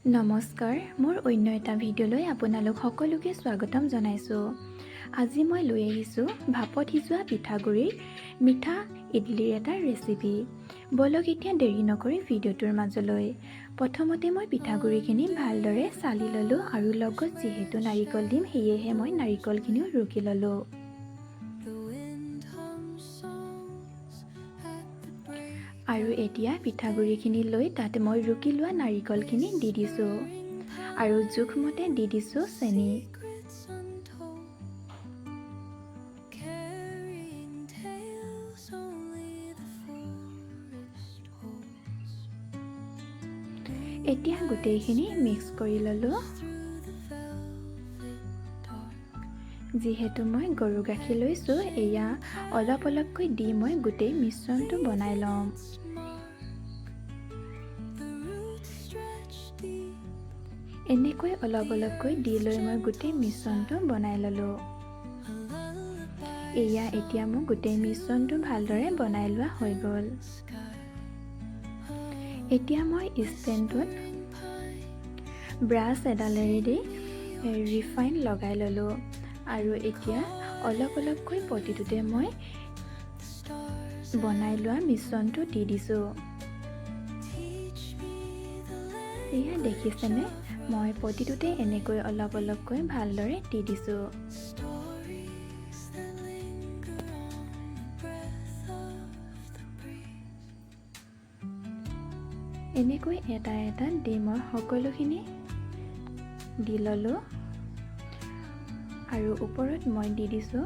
নমস্কাৰ, মোৰ অন্য এটা ভিডিঅ'লৈ আপোনালোক সকলোকে স্বাগতম জনাইছোঁ। আজি মই লৈ আহিছোঁ ভাপত সিজোৱা পিঠাগুড়িৰ মিঠা ইডলিৰ এটা ৰেচিপি। বলক এতিয়া দেৰি নকৰি ভিডিঅ'টোৰ মাজলৈ। প্ৰথমতে মই পিঠাগুড়িখিনি ভালদৰে চালি ল'লোঁ আৰু লগত যিহেতু নাৰিকল দিম সেয়েহে মই নাৰিকলখিনিও ৰুকি ল'লোঁ। আৰু এতিয়া পিঠাগুড়িখিনি লৈ তাতে মই ৰুকি লোৱা নাৰিকলখিনি দি দিছোঁ আৰু জোখমতে দি দিছোঁ চেনি। এতিয়া গোটেইখিনি মিক্স কৰি ল'লোঁ। যিহেতু মই গৰু গাখীৰ লৈছোঁ, এয়া অলপ অলপকৈ দি মই গোটেই মিশ্ৰণটো বনাই ল'ম। এনেকৈ অলপ অলপকৈ দি লৈ মই গোটেই মিশ্ৰণটো বনাই ল'লোঁ। এয়া এতিয়া মোৰ গোটেই মিশ্ৰণটো ভালদৰে বনাই লোৱা হৈ গ'ল। এতিয়া মই ষ্টেণ্ডটোত ব্ৰাছ এডালেৰে দি ৰিফাইন লগাই ল'লোঁ আৰু এতিয়া অলপ অলপকৈ প্ৰতিটোতে মই বনাই লোৱা মিশ্ৰণটো দি দিছোঁ। এয়া দেখিছেনে, মই প্ৰতিটোতে এনেকৈ অলপ অলপকৈ ভালদৰে দি দিছোঁ। এনেকৈ এটা এটা দি মই সকলোখিনি দি ল'লোঁ আৰু ওপৰত মই দি দিছোঁ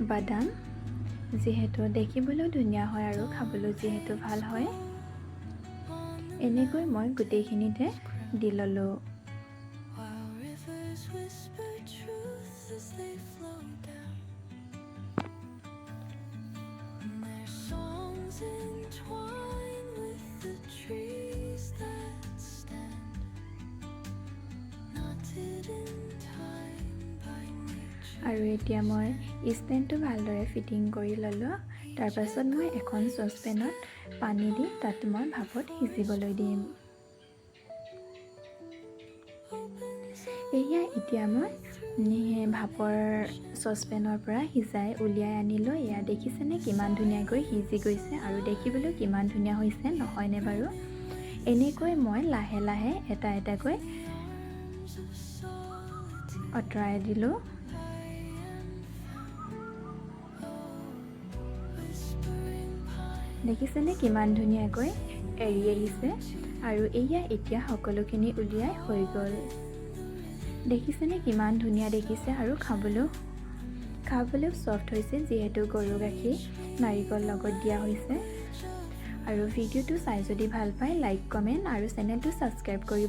বাদাম, যিহেতু দেখিবলৈ ধুনীয়া হয় আৰু খাবলৈ যিহেতু ভাল হয়। এনেকৈ মই গোটেইখিনিতে দি ল'লোঁ। আৰু এতিয়া মই ষ্টেণ্ডটো ভালদৰে ফিটিং কৰি ল'লোঁ। তাৰপাছত মই এখন চচপেনত পানী দি তাত মই ভাপত সিজিবলৈ দিম। এয়া এতিয়া মই ভাপৰ চচপেনৰ পৰা সিজাই উলিয়াই আনিলোঁ। এয়া দেখিছেনে কিমান ধুনীয়াকৈ সিজি গৈছে আৰু দেখিবলৈ কিমান ধুনীয়া হৈছে, নহয়নে বাৰু? এনেকৈ মই লাহে লাহে এটা এটাকৈ আঁতৰাই দিলোঁ। দেখিছেনে কিমান ধুনীয়াকৈ এৰি আহিছে আৰু এয়া এতিয়া সকলোখিনি উলিয়াই হৈ গ'ল। দেখিছেনে কিমান ধুনীয়া দেখিছে আৰু খাবলৈও ছফ্ট হৈছে, যিহেতু গৰু গাখীৰ নাৰিকল লগত দিয়া হৈছে। আৰু ভিডিঅ'টো চাই যদি ভাল পায় লাইক, কমেণ্ট আৰু চেনেলটো ছাবস্ক্ৰাইব কৰিব।